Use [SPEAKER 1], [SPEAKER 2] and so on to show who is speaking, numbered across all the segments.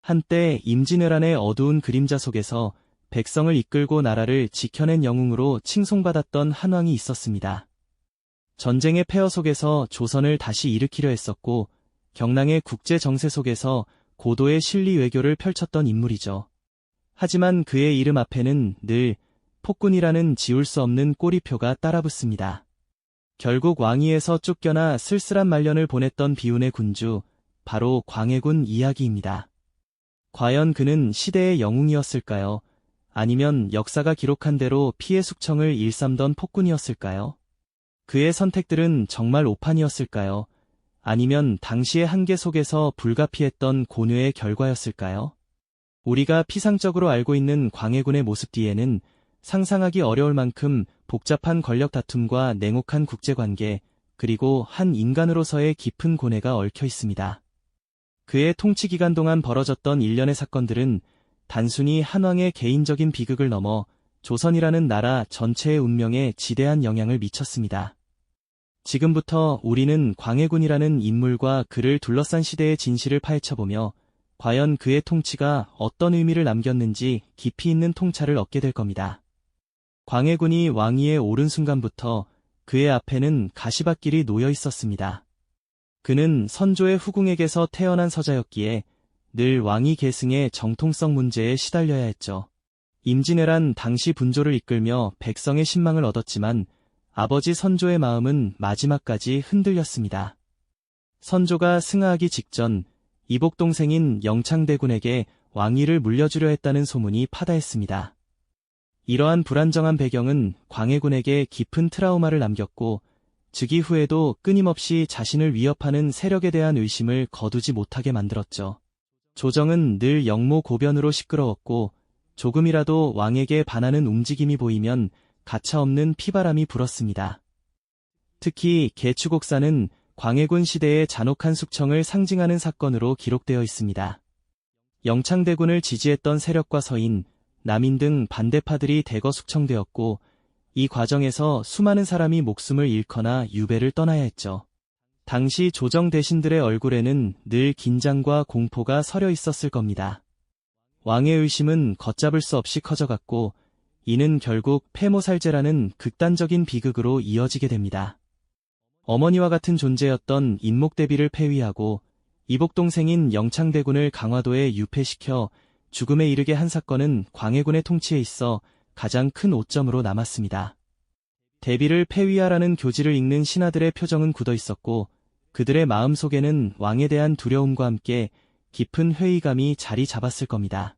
[SPEAKER 1] 한때 임진왜란의 어두운 그림자 속에서 백성을 이끌고 나라를 지켜낸 영웅으로 칭송받았던 한 왕이 있었습니다. 전쟁의 폐허 속에서 조선을 다시 일으키려 했었고 경랑의 국제 정세 속에서 고도의 실리 외교를 펼쳤던 인물이죠. 하지만 그의 이름 앞에는 늘 폭군이라는 지울 수 없는 꼬리표가 따라붙습니다. 결국 왕위에서 쫓겨나 쓸쓸한 말년을 보냈던 비운의 군주, 바로 광해군 이야기입니다. 과연 그는 시대의 영웅이었을까요? 아니면 역사가 기록한 대로 피해 숙청을 일삼던 폭군이었을까요? 그의 선택들은 정말 오판이었을까요? 아니면 당시의 한계 속에서 불가피했던 고뇌의 결과였을까요? 우리가 피상적으로 알고 있는 광해군의 모습 뒤에는 상상하기 어려울 만큼 복잡한 권력 다툼과 냉혹한 국제관계, 그리고 한 인간으로서의 깊은 고뇌가 얽혀 있습니다. 그의 통치 기간 동안 벌어졌던 일련의 사건들은 단순히 한 왕의 개인적인 비극을 넘어 조선이라는 나라 전체의 운명에 지대한 영향을 미쳤습니다. 지금부터 우리는 광해군이라는 인물과 그를 둘러싼 시대의 진실을 파헤쳐보며 과연 그의 통치가 어떤 의미를 남겼는지 깊이 있는 통찰을 얻게 될 겁니다. 광해군이 왕위에 오른 순간부터 그의 앞에는 가시밭길이 놓여 있었습니다. 그는 선조의 후궁에게서 태어난 서자였기에 늘 왕위 계승의 정통성 문제에 시달려야 했죠. 임진왜란 당시 분조를 이끌며 백성의 신망을 얻었지만 아버지 선조의 마음은 마지막까지 흔들렸습니다. 선조가 승하하기 직전 이복 동생인 영창대군에게 왕위를 물려주려 했다는 소문이 파다했습니다. 이러한 불안정한 배경은 광해군에게 깊은 트라우마를 남겼고 즉위 후에도 끊임없이 자신을 위협하는 세력에 대한 의심을 거두지 못하게 만들었죠. 조정은 늘 영모고변으로 시끄러웠고 조금이라도 왕에게 반하는 움직임이 보이면 가차없는 피바람이 불었습니다. 특히 개추곡사는 광해군 시대의 잔혹한 숙청을 상징하는 사건으로 기록되어 있습니다. 영창대군을 지지했던 세력과 서인, 남인 등 반대파들이 대거 숙청되었고 이 과정에서 수많은 사람이 목숨을 잃거나 유배를 떠나야 했죠. 당시 조정 대신들의 얼굴에는 늘 긴장과 공포가 서려 있었을 겁니다. 왕의 의심은 걷잡을 수 없이 커져갔고 이는 결국 폐모살제라는 극단적인 비극으로 이어지게 됩니다. 어머니와 같은 존재였던 인목대비를 폐위하고 이복동생인 영창대군을 강화도에 유폐시켜 죽음에 이르게 한 사건은 광해군의 통치에 있어 가장 큰 오점으로 남았습니다. 대비를 폐위하라는 교지를 읽는 신하들의 표정은 굳어 있었고 그들의 마음속에는 왕에 대한 두려움과 함께 깊은 회의감이 자리 잡았을 겁니다.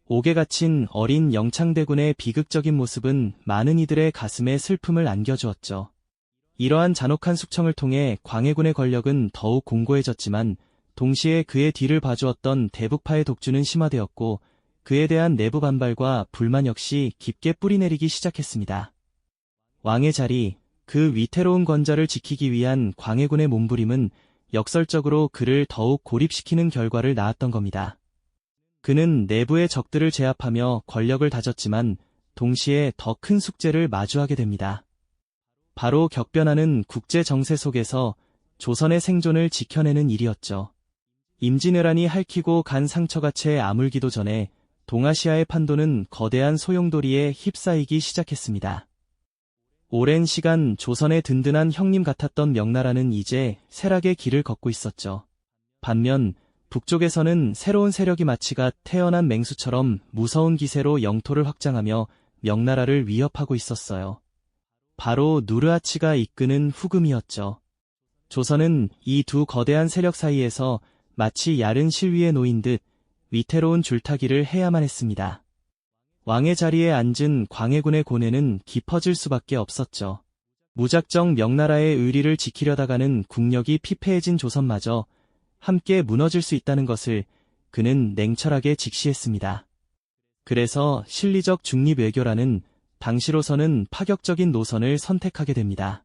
[SPEAKER 1] 옥에 갇힌 어린 영창대군의 비극적인 모습은 많은 이들의 가슴에 슬픔을 안겨주었죠. 이러한 잔혹한 숙청을 통해 광해군의 권력은 더욱 공고해졌지만 동시에 그의 뒤를 봐주었던 대북파의 독주는 심화되었고 그에 대한 내부 반발과 불만 역시 깊게 뿌리내리기 시작했습니다. 왕의 자리, 그 위태로운 권좌를 지키기 위한 광해군의 몸부림은 역설적으로 그를 더욱 고립시키는 결과를 낳았던 겁니다. 그는 내부의 적들을 제압하며 권력을 다졌지만 동시에 더 큰 숙제를 마주하게 됩니다. 바로 격변하는 국제 정세 속에서 조선의 생존을 지켜내는 일이었죠. 임진왜란이 핥히고 간 상처가 채 아물기도 전에 동아시아의 판도는 거대한 소용돌이에 휩싸이기 시작했습니다. 오랜 시간 조선의 든든한 형님 같았던 명나라는 이제 쇠락의 길을 걷고 있었죠. 반면 북쪽에서는 새로운 세력이 마치가 태어난 맹수처럼 무서운 기세로 영토를 확장하며 명나라를 위협하고 있었어요. 바로 누르하치가 이끄는 후금이었죠. 조선은 이 두 거대한 세력 사이에서 마치 야른 실 위에 놓인 듯 위태로운 줄타기를 해야만 했습니다. 왕의 자리에 앉은 광해군의 고뇌는 깊어질 수밖에 없었죠. 무작정 명나라의 의리를 지키려다가는 국력이 피폐해진 조선마저 함께 무너질 수 있다는 것을 그는 냉철하게 직시했습니다. 그래서 실리적 중립 외교라는 당시로서는 파격적인 노선을 선택하게 됩니다.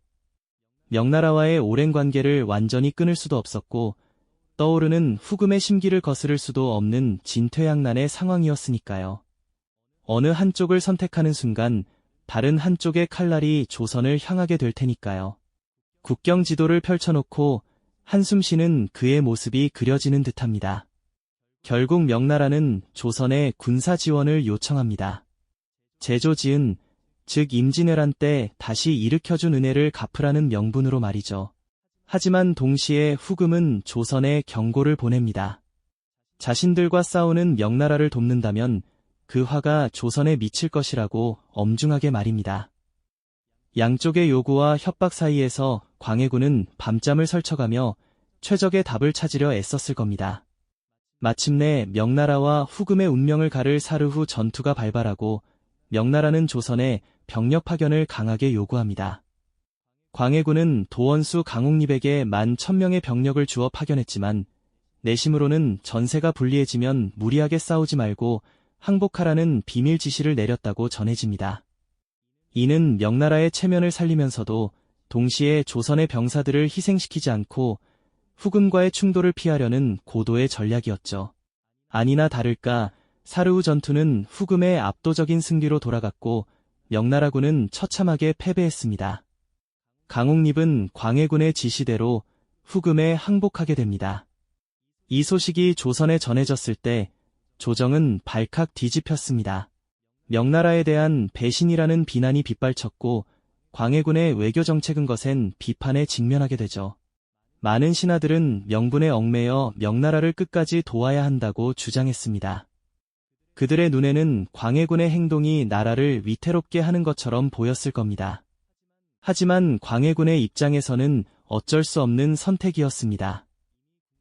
[SPEAKER 1] 명나라와의 오랜 관계를 완전히 끊을 수도 없었고 떠오르는 후금의 심기를 거스를 수도 없는 진퇴양난의 상황이었으니까요. 어느 한쪽을 선택하는 순간 다른 한쪽의 칼날이 조선을 향하게 될 테니까요. 국경 지도를 펼쳐놓고 한숨 쉬는 그의 모습이 그려지는 듯합니다. 결국 명나라는 조선에 군사 지원을 요청합니다. 제조지은, 즉 임진왜란 때 다시 일으켜준 은혜를 갚으라는 명분으로 말이죠. 하지만 동시에 후금은 조선에 경고를 보냅니다. 자신들과 싸우는 명나라를 돕는다면 그 화가 조선에 미칠 것이라고 엄중하게 말입니다. 양쪽의 요구와 협박 사이에서 광해군은 밤잠을 설쳐가며 최적의 답을 찾으려 애썼을 겁니다. 마침내 명나라와 후금의 운명을 가를 사르후 전투가 발발하고 명나라는 조선에 병력 파견을 강하게 요구합니다. 광해군은 도원수 강옥립에게 11,000명의 병력을 주어 파견했지만 내심으로는 전세가 불리해지면 무리하게 싸우지 말고 항복하라는 비밀 지시를 내렸다고 전해집니다. 이는 명나라의 체면을 살리면서도 동시에 조선의 병사들을 희생시키지 않고 후금과의 충돌을 피하려는 고도의 전략이었죠. 아니나 다를까 사르후 전투는 후금의 압도적인 승리로 돌아갔고 명나라군은 처참하게 패배했습니다. 강옥립은 광해군의 지시대로 후금에 항복하게 됩니다. 이 소식이 조선에 전해졌을 때 조정은 발칵 뒤집혔습니다. 명나라에 대한 배신이라는 비난이 빗발쳤고 광해군의 외교 정책은 거센 비판에 직면하게 되죠. 많은 신하들은 명분에 얽매여 명나라를 끝까지 도와야 한다고 주장했습니다. 그들의 눈에는 광해군의 행동이 나라를 위태롭게 하는 것처럼 보였을 겁니다. 하지만 광해군의 입장에서는 어쩔 수 없는 선택이었습니다.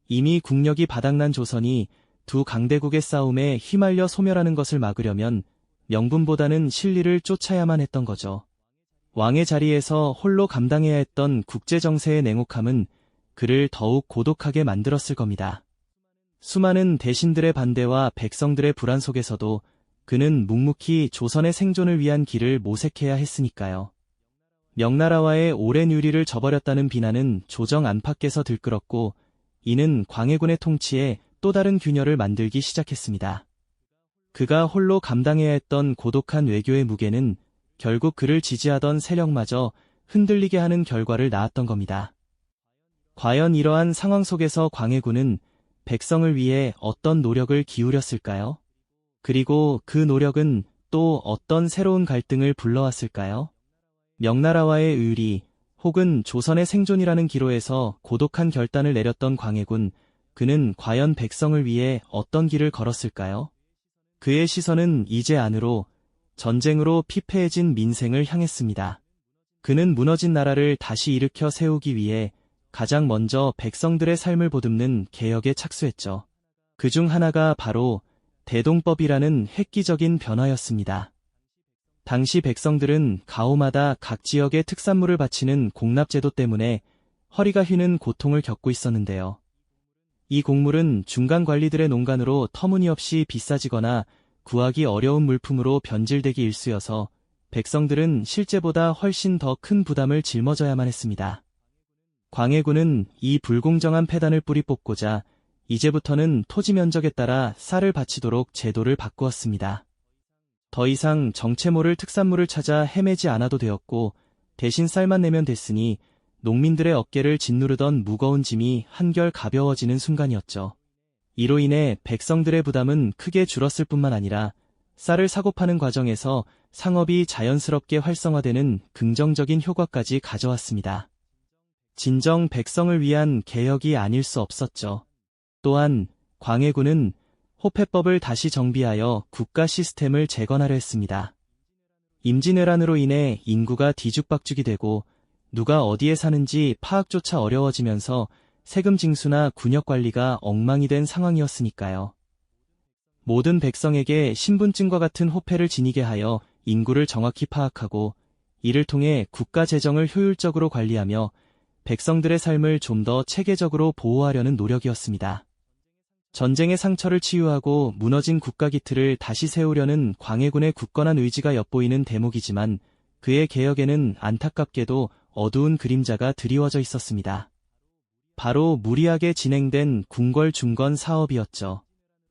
[SPEAKER 1] 이미 국력이 바닥난 조선이 두 강대국의 싸움에 휘말려 소멸하는 것을 막으려면 명분보다는 실리를 쫓아야만 했던 거죠. 왕의 자리에서 홀로 감당해야 했던 국제정세의 냉혹함은 그를 더욱 고독하게 만들었을 겁니다. 수많은 대신들의 반대와 백성들의 불안 속에서도 그는 묵묵히 조선의 생존을 위한 길을 모색해야 했으니까요. 명나라와의 오랜 유리를 저버렸다는 비난은 조정 안팎에서 들끓었고 이는 광해군의 통치에 또 다른 균열을 만들기 시작했습니다. 그가 홀로 감당해야 했던 고독한 외교의 무게는 결국 그를 지지하던 세력마저 흔들리게 하는 결과를 낳았던 겁니다. 과연 이러한 상황 속에서 광해군은 백성을 위해 어떤 노력을 기울였을까요? 그리고 그 노력은 또 어떤 새로운 갈등을 불러왔을까요? 명나라와의 의리 혹은 조선의 생존이라는 기로에서 고독한 결단을 내렸던 광해군, 그는 과연 백성을 위해 어떤 길을 걸었을까요? 그의 시선은 이제 안으로, 전쟁으로 피폐해진 민생을 향했습니다. 그는 무너진 나라를 다시 일으켜 세우기 위해 가장 먼저 백성들의 삶을 보듬는 개혁에 착수했죠. 그중 하나가 바로 대동법이라는 획기적인 변화였습니다. 당시 백성들은 가오마다 각 지역의 특산물을 바치는 공납제도 때문에 허리가 휘는 고통을 겪고 있었는데요. 이 곡물은 중간 관리들의 농간으로 터무니없이 비싸지거나 구하기 어려운 물품으로 변질되기 일쑤여서 백성들은 실제보다 훨씬 더 큰 부담을 짊어져야만 했습니다. 광해군은 이 불공정한 폐단을 뿌리 뽑고자 이제부터는 토지 면적에 따라 쌀을 바치도록 제도를 바꾸었습니다. 더 이상 정체 모를 특산물을 찾아 헤매지 않아도 되었고 대신 쌀만 내면 됐으니 농민들의 어깨를 짓누르던 무거운 짐이 한결 가벼워지는 순간이었죠. 이로 인해 백성들의 부담은 크게 줄었을 뿐만 아니라 쌀을 사고 파는 과정에서 상업이 자연스럽게 활성화되는 긍정적인 효과까지 가져왔습니다. 진정 백성을 위한 개혁이 아닐 수 없었죠. 또한 광해군은 호패법을 다시 정비하여 국가 시스템을 재건하려 했습니다. 임진왜란으로 인해 인구가 뒤죽박죽이 되고 누가 어디에 사는지 파악조차 어려워지면서 세금 징수나 군역 관리가 엉망이 된 상황이었으니까요. 모든 백성에게 신분증과 같은 호패를 지니게 하여 인구를 정확히 파악하고 이를 통해 국가 재정을 효율적으로 관리하며 백성들의 삶을 좀 더 체계적으로 보호하려는 노력이었습니다. 전쟁의 상처를 치유하고 무너진 국가 기틀을 다시 세우려는 광해군의 굳건한 의지가 엿보이는 대목이지만 그의 개혁에는 안타깝게도 어두운 그림자가 드리워져 있었습니다. 바로 무리하게 진행된 궁궐 중건 사업이었죠.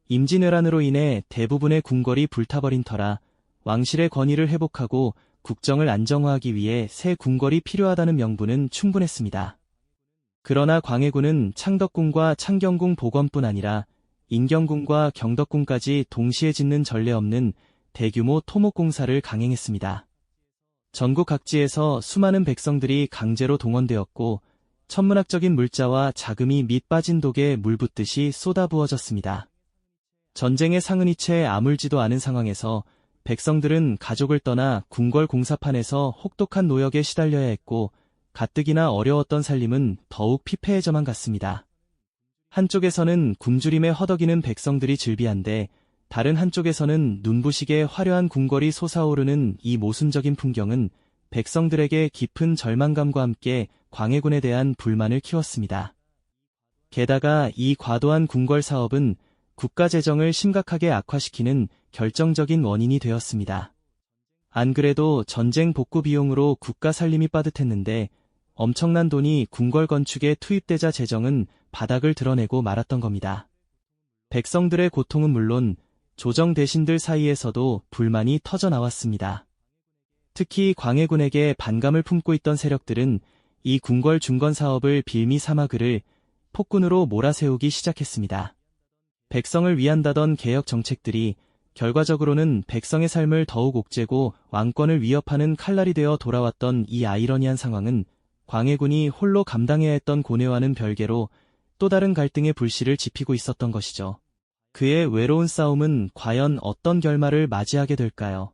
[SPEAKER 1] 임진왜란으로 인해 대부분의 궁궐이 불타버린 터라 왕실의 권위를 회복하고 국정을 안정화하기 위해 새 궁궐이 필요하다는 명분은 충분했습니다. 그러나 광해군은 창덕궁과 창경궁 복원뿐 아니라 인경군과 경덕군까지 동시에 짓는 전례 없는 대규모 토목 공사를 강행했습니다. 전국 각지에서 수많은 백성들이 강제로 동원되었고 천문학적인 물자와 자금이 밑 빠진 독에 물 붓듯이 쏟아부어졌습니다. 전쟁의 상흔이 채 아물지도 않은 상황에서 백성들은 가족을 떠나 궁궐 공사판에서 혹독한 노역에 시달려야 했고 가뜩이나 어려웠던 살림은 더욱 피폐해져만 갔습니다. 한쪽에서는 굶주림에 허덕이는 백성들이 즐비한데 다른 한쪽에서는 눈부시게 화려한 궁궐이 솟아오르는 이 모순적인 풍경은 백성들에게 깊은 절망감과 함께 광해군에 대한 불만을 키웠습니다. 게다가 이 과도한 궁궐 사업은 국가 재정을 심각하게 악화시키는 결정적인 원인이 되었습니다. 안 그래도 전쟁 복구 비용으로 국가 살림이 빠듯했는데 엄청난 돈이 궁궐 건축에 투입되자 재정은 바닥을 드러내고 말았던 겁니다. 백성들의 고통은 물론 조정 대신들 사이에서도 불만이 터져나왔습니다. 특히 광해군에게 반감을 품고 있던 세력들은 이 궁궐 중건 사업을 빌미 삼아 그를 폭군으로 몰아세우기 시작했습니다. 백성을 위한다던 개혁 정책들이 결과적으로는 백성의 삶을 더욱 옥죄고 왕권을 위협하는 칼날이 되어 돌아왔던 이 아이러니한 상황은 광해군이 홀로 감당해야 했던 고뇌와는 별개로 또 다른 갈등의 불씨를 지피고 있었던 것이죠. 그의 외로운 싸움은 과연 어떤 결말을 맞이하게 될까요?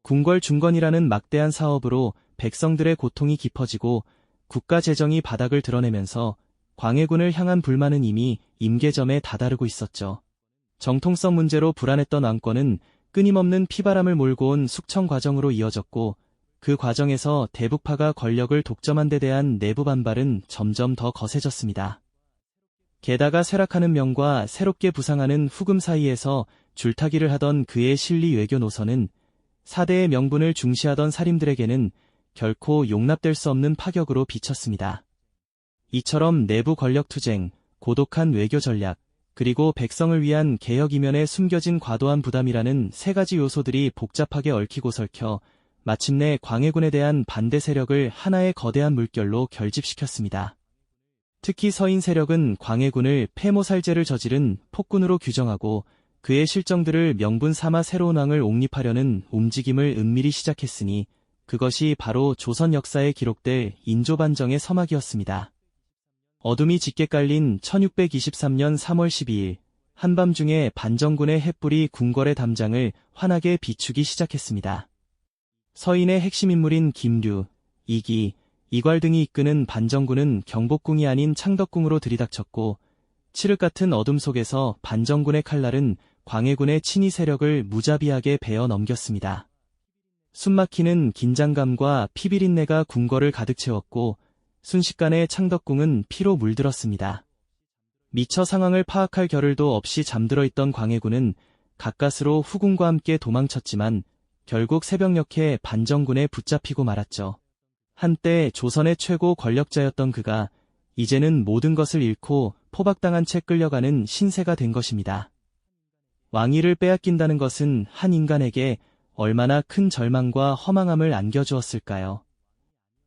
[SPEAKER 1] 궁궐 중건이라는 막대한 사업으로 백성들의 고통이 깊어지고 국가 재정이 바닥을 드러내면서 광해군을 향한 불만은 이미 임계점에 다다르고 있었죠. 정통성 문제로 불안했던 왕권은 끊임없는 피바람을 몰고 온 숙청 과정으로 이어졌고 그 과정에서 대북파가 권력을 독점한 데 대한 내부 반발은 점점 더 거세졌습니다. 게다가 쇠락하는 명과 새롭게 부상하는 후금 사이에서 줄타기를 하던 그의 실리 외교 노선은 사대의 명분을 중시하던 사림들에게는 결코 용납될 수 없는 파격으로 비쳤습니다. 이처럼 내부 권력 투쟁, 고독한 외교 전략, 그리고 백성을 위한 개혁 이면에 숨겨진 과도한 부담이라는 세 가지 요소들이 복잡하게 얽히고 설켜 마침내 광해군에 대한 반대 세력을 하나의 거대한 물결로 결집시켰습니다. 특히 서인 세력은 광해군을 폐모살제를 저지른 폭군으로 규정하고 그의 실정들을 명분 삼아 새로운 왕을 옹립하려는 움직임을 은밀히 시작했으니 그것이 바로 조선 역사에 기록될 인조반정의 서막이었습니다. 어둠이 짙게 깔린 1623년 3월 12일 한밤중에 반정군의 횃불이 궁궐의 담장을 환하게 비추기 시작했습니다. 서인의 핵심 인물인 김류, 이기, 이괄 등이 이끄는 반정군은 경복궁이 아닌 창덕궁으로 들이닥쳤고 칠흑 같은 어둠 속에서 반정군의 칼날은 광해군의 친위 세력을 무자비하게 베어 넘겼습니다. 숨막히는 긴장감과 피비린내가 궁궐을 가득 채웠고 순식간에 창덕궁은 피로 물들었습니다. 미처 상황을 파악할 겨를도 없이 잠들어 있던 광해군은 가까스로 후군과 함께 도망쳤지만 결국 새벽녘에 반정군에 붙잡히고 말았죠. 한때 조선의 최고 권력자였던 그가 이제는 모든 것을 잃고 포박당한 채 끌려가는 신세가 된 것입니다. 왕위를 빼앗긴다는 것은 한 인간에게 얼마나 큰 절망과 허망함을 안겨주었을까요?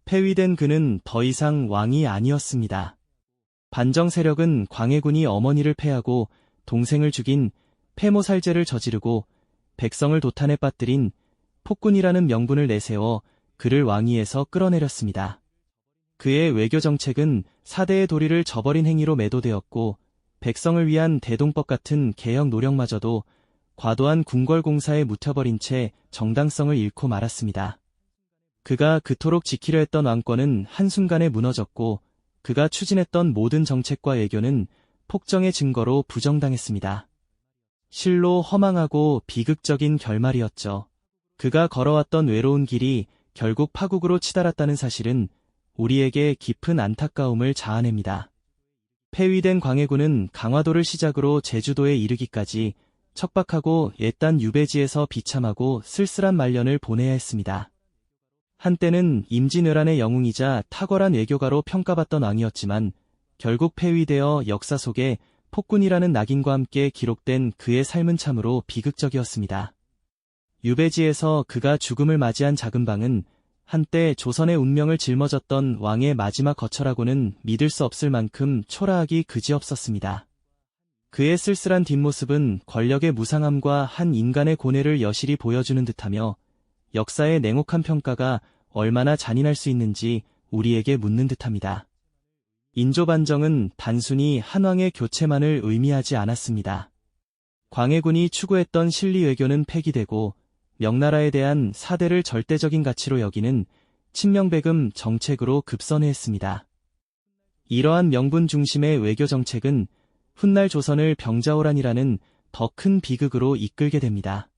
[SPEAKER 1] 폐위된 그는 더 이상 왕이 아니었습니다. 반정 세력은 광해군이 어머니를 패하고 동생을 죽인 폐모살제를 저지르고 백성을 도탄에 빠뜨린 폭군이라는 명분을 내세워 그를 왕위에서 끌어내렸습니다. 그의 외교 정책은 사대의 도리를 저버린 행위로 매도되었고 백성을 위한 대동법 같은 개혁 노력마저도 과도한 궁궐 공사에 묻혀버린 채 정당성을 잃고 말았습니다. 그가 그토록 지키려 했던 왕권은 한순간에 무너졌고 그가 추진했던 모든 정책과 외교는 폭정의 증거로 부정당했습니다. 실로 허망하고 비극적인 결말이었죠. 그가 걸어왔던 외로운 길이 결국 파국으로 치달았다는 사실은 우리에게 깊은 안타까움을 자아냅니다. 폐위된 광해군은 강화도를 시작으로 제주도에 이르기까지 척박하고 옛단 유배지에서 비참하고 쓸쓸한 말년을 보내야 했습니다. 한때는 임진왜란의 영웅이자 탁월한 외교가로 평가받던 왕이었지만 결국 폐위되어 역사 속에 폭군이라는 낙인과 함께 기록된 그의 삶은 참으로 비극적이었습니다. 유배지에서 그가 죽음을 맞이한 작은 방은 한때 조선의 운명을 짊어졌던 왕의 마지막 거처라고는 믿을 수 없을 만큼 초라하기 그지없었습니다. 그의 쓸쓸한 뒷모습은 권력의 무상함과 한 인간의 고뇌를 여실히 보여주는 듯하며 역사의 냉혹한 평가가 얼마나 잔인할 수 있는지 우리에게 묻는 듯합니다. 인조반정은 단순히 한왕의 교체만을 의미하지 않았습니다. 광해군이 추구했던 실리 외교는 폐기되고 명나라에 대한 사대를 절대적인 가치로 여기는 친명배금 정책으로 급선회했습니다. 이러한 명분 중심의 외교 정책은 훗날 조선을 병자호란이라는 더 큰 비극으로 이끌게 됩니다.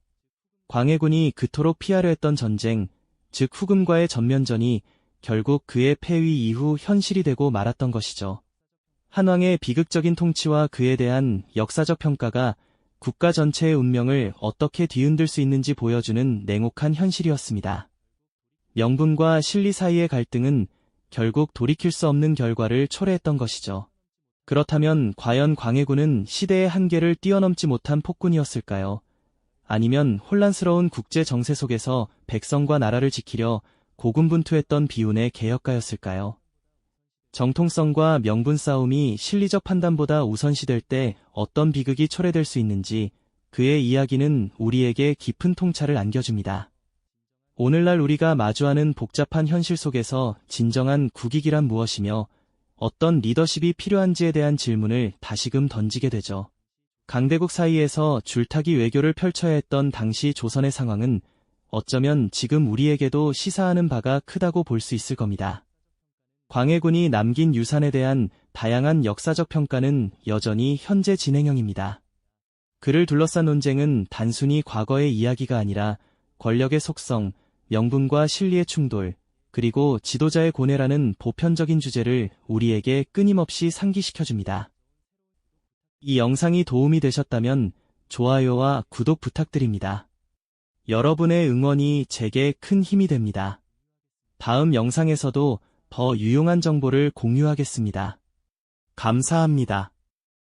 [SPEAKER 1] 광해군이 그토록 피하려 했던 전쟁, 즉 후금과의 전면전이 결국 그의 폐위 이후 현실이 되고 말았던 것이죠. 한왕의 비극적인 통치와 그에 대한 역사적 평가가 국가 전체의 운명을 어떻게 뒤흔들 수 있는지 보여주는 냉혹한 현실이었습니다. 명분과 실리 사이의 갈등은 결국 돌이킬 수 없는 결과를 초래했던 것이죠. 그렇다면 과연 광해군은 시대의 한계를 뛰어넘지 못한 폭군이었을까요? 아니면 혼란스러운 국제 정세 속에서 백성과 나라를 지키려 고군분투했던 비운의 개혁가였을까요? 정통성과 명분 싸움이 실리적 판단보다 우선시될 때 어떤 비극이 초래될 수 있는지 그의 이야기는 우리에게 깊은 통찰을 안겨줍니다. 오늘날 우리가 마주하는 복잡한 현실 속에서 진정한 국익이란 무엇이며 어떤 리더십이 필요한지에 대한 질문을 다시금 던지게 되죠. 강대국 사이에서 줄타기 외교를 펼쳐야 했던 당시 조선의 상황은 어쩌면 지금 우리에게도 시사하는 바가 크다고 볼 수 있을 겁니다. 광해군이 남긴 유산에 대한 다양한 역사적 평가는 여전히 현재 진행형입니다. 그를 둘러싼 논쟁은 단순히 과거의 이야기가 아니라 권력의 속성, 명분과 실리의 충돌, 그리고 지도자의 고뇌라는 보편적인 주제를 우리에게 끊임없이 상기시켜줍니다. 이 영상이 도움이 되셨다면 좋아요와 구독 부탁드립니다. 여러분의 응원이 제게 큰 힘이 됩니다. 다음 영상에서도 더 유용한 정보를 공유하겠습니다. 감사합니다.